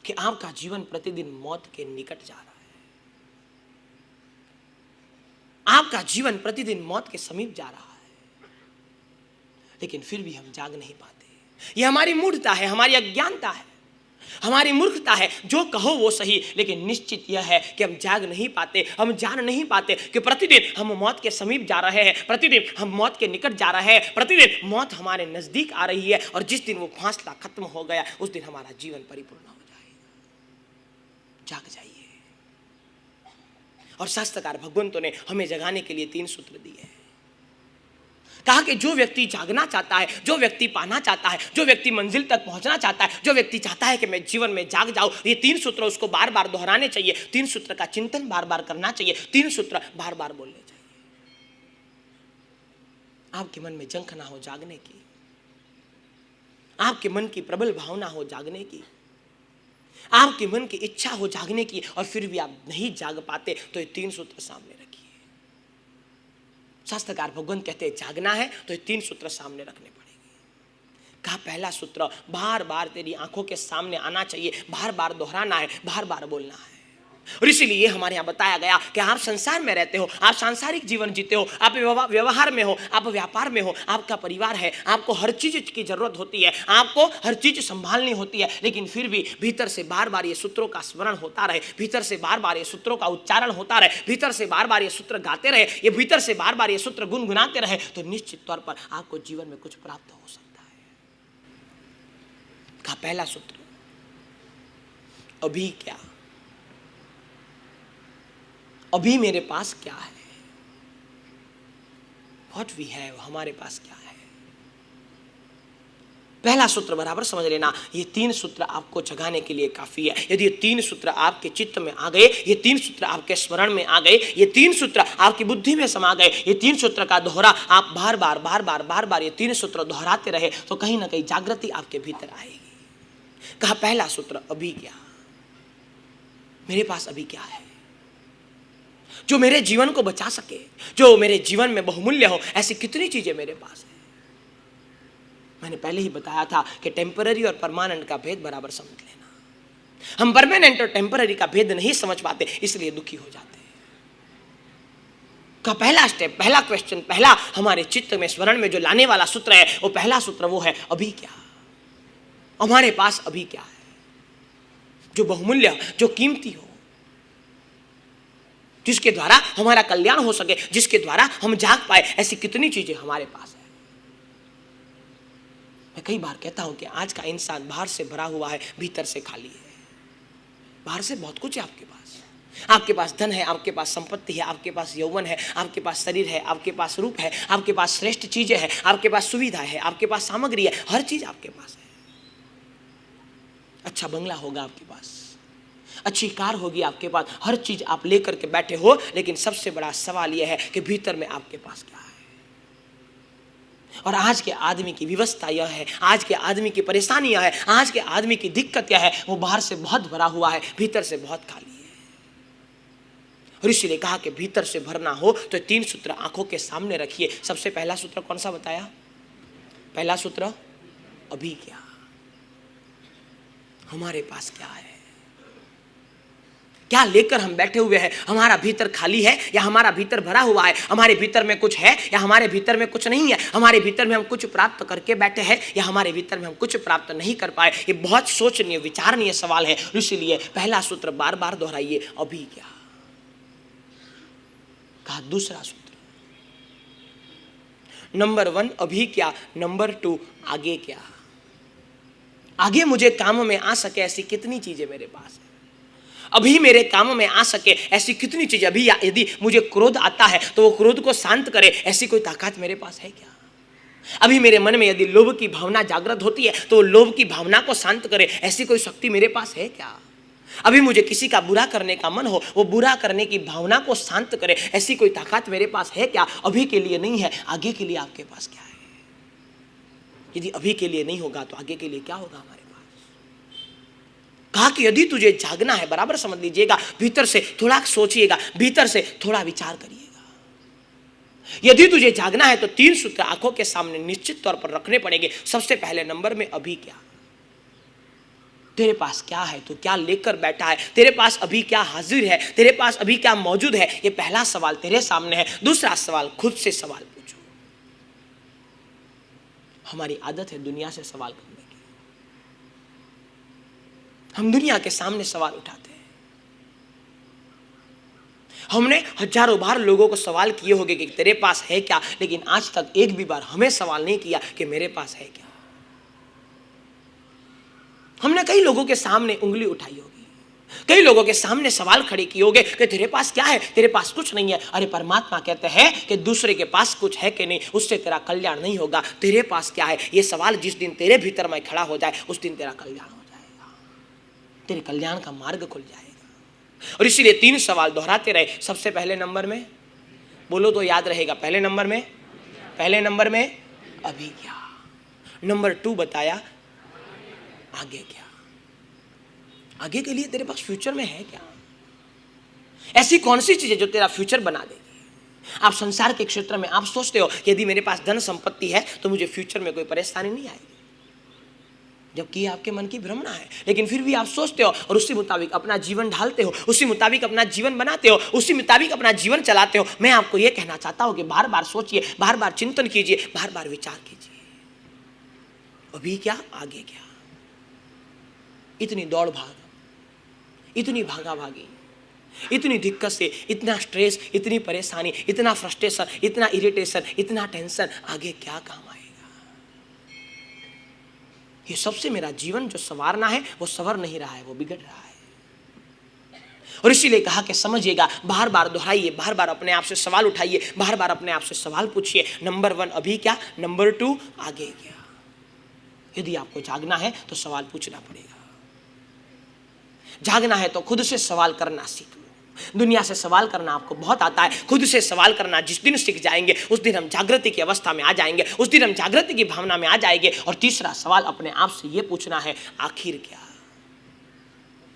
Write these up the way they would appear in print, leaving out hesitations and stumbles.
कि आपका जीवन प्रतिदिन मौत के निकट जा रहा है, आपका जीवन प्रतिदिन मौत के समीप जा रहा है, लेकिन फिर भी हम जाग नहीं पाते। यह हमारी मूढ़ता है, हमारी अज्ञानता है, हमारी मूर्खता है। जो कहो वो सही, लेकिन निश्चित यह है कि हम जाग नहीं पाते, हम जान नहीं पाते कि प्रतिदिन हम मौत के समीप जा रहे हैं, प्रतिदिन हम मौत के निकट जा रहे हैं, प्रतिदिन मौत हमारे नजदीक आ रही है। और जिस दिन वो फासला खत्म हो गया, उस दिन हमारा जीवन परिपूर्ण हो जाएगा। जाग जाइए। और शास्त्रकार भगवंतों ने हमें जगाने के लिए 3 सूत्र दिए हैं। कहा कि जो व्यक्ति जागना चाहता है, जो व्यक्ति पाना चाहता है, जो व्यक्ति मंजिल तक पहुंचना चाहता है, जो व्यक्ति चाहता है कि मैं जीवन में जाग जाऊं, ये 3 सूत्र उसको बार बार दोहराने चाहिए, 3 सूत्र का चिंतन बार बार करना चाहिए, 3 सूत्र बार बार बोलने चाहिए। आपके मन में जंख ना हो जागने की, आपके मन की प्रबल भावना हो जागने की, आपके मन की इच्छा हो जागने की, और फिर भी आप नहीं जाग पाते, तो ये 3 सूत्र सामने रखिए। शास्त्रकार भगवंत कहते हैं जागना है तो ये 3 सूत्र सामने रखने पड़ेंगे। कहा पहला सूत्र बार बार तेरी आंखों के सामने आना चाहिए, बार बार दोहराना है, बार बार बोलना है। और इसीलिए हमारे यहाँ बताया गया कि आप संसार में रहते हो, आप सांसारिक जीवन जीते हो, आप व्यवहार में हो, आप व्यापार में हो, आपका परिवार है, आपको हर चीज की जरूरत होती है, आपको हर चीज संभालनी होती है, लेकिन फिर भी भीतर से बार बार ये सूत्रों का स्मरण होता रहे, भीतर से बार बार ये सूत्रों का उच्चारण होता रहे, भीतर से बार बार ये सूत्र गाते रहे, ये भीतर से बार बार ये सूत्र गुनगुनाते रहे, तो निश्चित तौर पर आपको जीवन में कुछ प्राप्त हो सकता है। कहा पहला सूत्र अभी क्या, अभी मेरे पास क्या है, व्हाट वी हैव, हमारे पास क्या है। पहला सूत्र बराबर समझ लेना, ये 3 सूत्र आपको जगाने के लिए काफी है। यदि ये 3 सूत्र आपके चित्त में आ गए, ये 3 सूत्र आपके स्मरण में आ गए, ये 3 सूत्र आपकी बुद्धि में समा गए, ये 3 सूत्र का दोहरा आप बार बार बार बार बार बार ये 3 सूत्र दोहराते रहे, तो कहीं ना कहीं जागृति आपके भीतर आएगी। कहा पहला सूत्र अभी क्या, मेरे पास अभी क्या है जो मेरे जीवन को बचा सके, जो मेरे जीवन में बहुमूल्य हो। ऐसी कितनी चीजें मेरे पास है। मैंने पहले ही बताया था कि टेम्पररी और परमानेंट का भेद बराबर समझ लेना। हम परमानेंट और टेम्पररी का भेद नहीं समझ पाते, इसलिए दुखी हो जाते हैं। का पहला स्टेप, पहला क्वेश्चन, पहला हमारे चित्त में स्मरण में जो लाने वाला सूत्र है, वो पहला सूत्र वो है अभी क्या। हमारे पास अभी क्या है जो बहुमूल्य, जो कीमती हो, जिसके द्वारा हमारा कल्याण हो सके, जिसके द्वारा हम जाग पाए। ऐसी कितनी चीजें हमारे पास है। मैं कई बार कहता हूं कि आज का इंसान बाहर से भरा हुआ है, भीतर से खाली है। बाहर से बहुत कुछ है आपके पास, आपके पास धन है, आपके पास संपत्ति है, आपके पास यौवन है, आपके पास शरीर है, आपके पास रूप है, आपके पास श्रेष्ठ चीजें हैं, आपके पास सुविधा है, आपके पास सामग्री है, हर चीज आपके पास है। अच्छा बंगला होगा आपके पास, अच्छी कार होगी आपके पास, हर चीज आप लेकर के बैठे हो, लेकिन सबसे बड़ा सवाल यह है कि भीतर में आपके पास क्या है। और आज के आदमी की विवस्था यह है, आज के आदमी की परेशानी यह है, आज के आदमी की दिक्कत यह है, वो बाहर से बहुत भरा हुआ है, भीतर से बहुत खाली है। और इसलिए कहा कि भीतर से भरना हो तो 3 सूत्र आंखों के सामने रखिए। सबसे पहला सूत्र कौन सा बताया? पहला सूत्र अभी क्या, हमारे पास क्या है, क्या लेकर हम बैठे हुए हैं। हमारा भीतर खाली है या हमारा भीतर भरा हुआ है, हमारे भीतर में कुछ है या हमारे भीतर में कुछ नहीं है, हमारे भीतर में हम कुछ प्राप्त करके बैठे हैं या हमारे भीतर में हम कुछ प्राप्त नहीं कर पाए। ये बहुत सोचनीय विचारणीय सवाल है। इसीलिए पहला सूत्र बार बार दोहराइए, अभी क्या। कहा दूसरा सूत्र, नंबर 1 अभी क्या, नंबर 2 आगे क्या। आगे मुझे काम में आ सके ऐसी कितनी चीजें मेरे पास है, अभी मेरे काम में आ सके ऐसी कितनी चीजें। अभी यदि मुझे क्रोध आता है तो वो क्रोध को शांत करे ऐसी कोई ताकत मेरे पास है क्या। अभी मेरे मन में यदि लोभ की भावना जागृत होती है तो लोभ की भावना को शांत करे ऐसी कोई शक्ति मेरे पास है क्या। अभी मुझे किसी का बुरा करने का मन हो, वो बुरा करने की भावना को शांत करे ऐसी कोई ताकत मेरे पास है क्या। अभी के लिए नहीं है, आगे के लिए आपके पास क्या है। यदि अभी के लिए नहीं होगा तो आगे के लिए क्या होगा हमारे पास। कहा कि यदि तुझे जागना है, बराबर समझ लीजिएगा, भीतर से थोड़ा सोचिएगा, भीतर से थोड़ा विचार करिएगा। यदि तुझे जागना है तो 3 सूत्र आंखों के सामने निश्चित तौर पर रखने पड़ेंगे। सबसे पहले नंबर में अभी क्या। तेरे पास क्या है, तू क्या लेकर बैठा है, तेरे पास अभी क्या हाजिर है, तेरे पास अभी क्या मौजूद है। ये पहला सवाल तेरे सामने है। दूसरा सवाल, खुद से सवाल पूछो। हमारी आदत है दुनिया से सवाल करने की। हम दुनिया के सामने सवाल उठाते हैं। हमने हजारों बार लोगों को सवाल किए होंगे कि तेरे पास है क्या, लेकिन आज तक एक भी बार हमें सवाल नहीं किया कि मेरे पास है क्या। हमने कई लोगों के सामने उंगली उठाई होगी, कई लोगों के सामने सवाल खड़े किए होंगे कि तेरे पास क्या है, तेरे पास कुछ नहीं है। अरे परमात्मा कहते हैं कि दूसरे के पास कुछ है कि नहीं, उससे तेरा कल्याण नहीं होगा। तेरे पास क्या है, ये सवाल जिस दिन तेरे भीतर में खड़ा हो जाए, उस दिन तेरा कल्याण हो जाएगा, तेरे कल्याण का मार्ग खुल जाएगा। और इसीलिए 3 सवाल दोहराते रहे। सबसे पहले नंबर में, बोलो तो याद रहेगा, पहले नंबर में अभी क्या। नंबर 2 बताया आगे क्या। आगे के लिए तेरे पास फ्यूचर में है क्या? ऐसी कौन सी चीज है जो तेरा फ्यूचर बना देगी? आप संसार के क्षेत्र में आप सोचते हो कि यदि मेरे पास धन संपत्ति है तो मुझे फ्यूचर में कोई परेशानी नहीं आएगी, जबकि ये आपके मन की भ्रमणा है। लेकिन फिर भी आप सोचते हो और उसी मुताबिक अपना जीवन ढालते हो, उसी मुताबिक अपना जीवन बनाते हो, उसी मुताबिक अपना जीवन चलाते हो। मैं आपको यह कहना चाहता हूं कि बार बार सोचिए, बार बार चिंतन कीजिए, बार बार विचार कीजिए। अभी क्या, आगे क्या। इतनी दौड़ भाग, इतनी भागा भागी, इतनी दिक्कत से, इतना स्ट्रेस, इतनी परेशानी, इतना फ्रस्ट्रेशन, इतना इरिटेशन, इतना टेंशन, आगे क्या काम आएगा? ये सबसे मेरा जीवन जो संवारना है वो संवर नहीं रहा है, वो बिगड़ रहा है। और इसीलिए कहा कि समझिएगा, बार बार दोहराइए, बार बार अपने आप से सवाल उठाइए, बार बार अपने आप से सवाल पूछिए। नंबर 1 अभी क्या, नंबर 2 आगे क्या। यदि आपको जागना है तो सवाल पूछना पड़ेगा। जागना है तो खुद से सवाल करना सीख लो। दुनिया से सवाल करना आपको बहुत आता है, खुद से सवाल करना जिस दिन सीख जाएंगे उस दिन हम जागृति की अवस्था में आ जाएंगे, उस दिन हम जागृति की भावना में आ जाएंगे। और तीसरा सवाल अपने आप से यह पूछना है, आखिर क्या।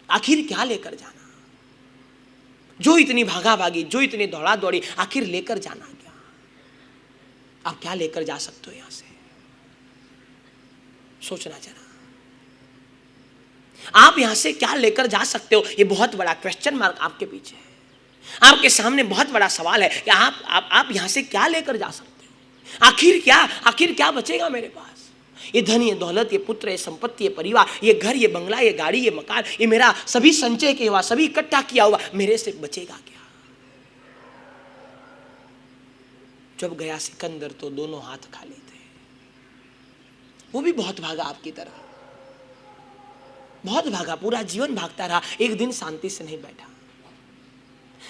आखिर क्या लेकर जाना? जो इतनी भागा भागी, जो इतनी दौड़ा दौड़ी, आखिर लेकर जाना क्या? आप क्या लेकर जा सकते हो यहां से? सोचना जरा, आप यहां से क्या लेकर जा सकते हो? ये बहुत बड़ा क्वेश्चन मार्क आपके पीछे है। आपके सामने बहुत बड़ा सवाल है कि आप यहां से क्या लेकर जा सकते हो? आखिर क्या, आखिर क्या बचेगा मेरे पास? ये धन, ये दौलत, ये पुत्र, ये संपत्ति, ये परिवार, ये घर, ये बंगला, ये गाड़ी, ये मकान, ये मेरा सभी संचय किया हुआ, सभी इकट्ठा किया हुआ, मेरे से बचेगा क्या? जब गया सिकंदर तो दोनों हाथ खाली थे। वो भी बहुत भागा आपकी तरह, बहुत भागा, पूरा जीवन भागता रहा, एक दिन शांति से नहीं बैठा,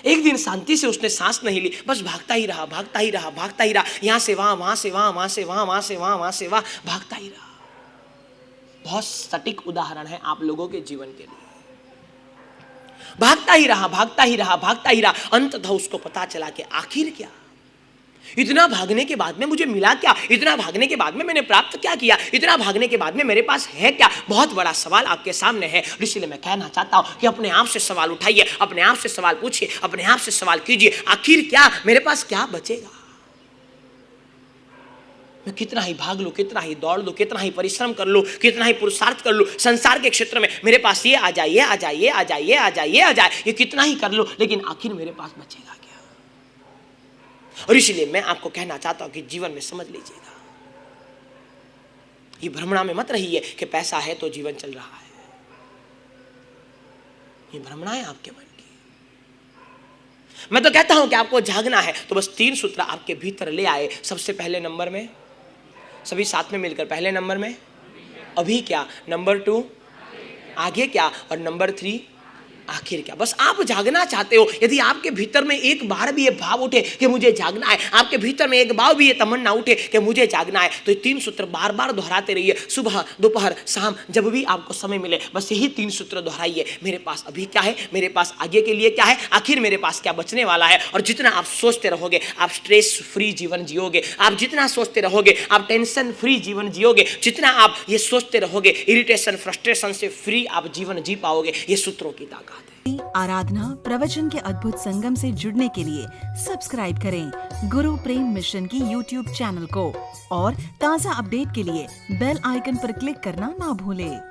एक दिन शांति से उसने सांस नहीं ली, बस भागता ही रहा, भागता ही रहा, भागता ही रहा, यहां से वहां, वहां से वहां, वहां से वहां, वहां से वहां, वहां से वहां, भागता ही रहा। बहुत सटीक उदाहरण है आप लोगों के जीवन के लिए। भागता ही रहा, भागता ही रहा, भागता ही रहा। अंततः उसको पता चला कि आखिर क्या। इतना भागने के बाद में मुझे मिला क्या? इतना भागने के बाद में मैंने प्राप्त क्या किया? इतना भागने के बाद में मेरे पास है क्या? बहुत बड़ा सवाल आपके सामने है। इसलिए मैं कहना चाहता हूं कि अपने आप से सवाल उठाइए, अपने आप से सवाल पूछिए, अपने आप से सवाल कीजिए, आखिर क्या, मेरे पास क्या बचेगा? मैं कितना ही भाग लूं, कितना ही दौड़ लूं, कितना ही परिश्रम कर लूं, कितना ही पुरुषार्थ कर लूं संसार के क्षेत्र में, मेरे पास ये आ जाए, ये आ जाए, ये आ जाए, ये आ जाए, ये आ जाए, ये कितना ही कर लूं, लेकिन आखिर मेरे पास बचेगा क्या? और इसलिए मैं आपको कहना चाहता हूं कि जीवन में समझ लीजिएगा, ये भ्रमणा में मत रहिए कि पैसा है तो जीवन चल रहा है। ये भ्रमणा है आपके मन की। मैं तो कहता हूं कि आपको जागना है तो बस 3 सूत्र आपके भीतर ले आए। सबसे पहले नंबर में, सभी साथ में मिलकर, पहले नंबर में अभी क्या, नंबर 2 आगे क्या, और नंबर 3 आखिर क्या। बस आप जागना चाहते हो। यदि आपके भीतर में एक बार भी ये भाव उठे कि मुझे जागना है, आपके भीतर में एक बार भी ये तमन्ना उठे कि मुझे जागना है, तो ये 3 सूत्र बार बार दोहराते रहिए। सुबह, दोपहर, शाम, जब भी आपको समय मिले बस यही 3 सूत्र दोहराइए। मेरे पास अभी क्या है, मेरे पास आगे के लिए क्या है, आखिर मेरे पास क्या बचने वाला है। और जितना आप सोचते रहोगे आप स्ट्रेस फ्री जीवन जियोगे। आप जितना सोचते रहोगे आप टेंशन फ्री जीवन जियोगे। जितना आप ये सोचते रहोगे इरिटेशन, फ्रस्ट्रेशन से फ्री आप जीवन जी पाओगे। ये सूत्रों की ताकत है। आराधना प्रवचन के अद्भुत संगम से जुड़ने के लिए सब्सक्राइब करें गुरु प्रेम मिशन की YouTube चैनल को और ताज़ा अपडेट के लिए बेल आइकन पर क्लिक करना ना भूलें।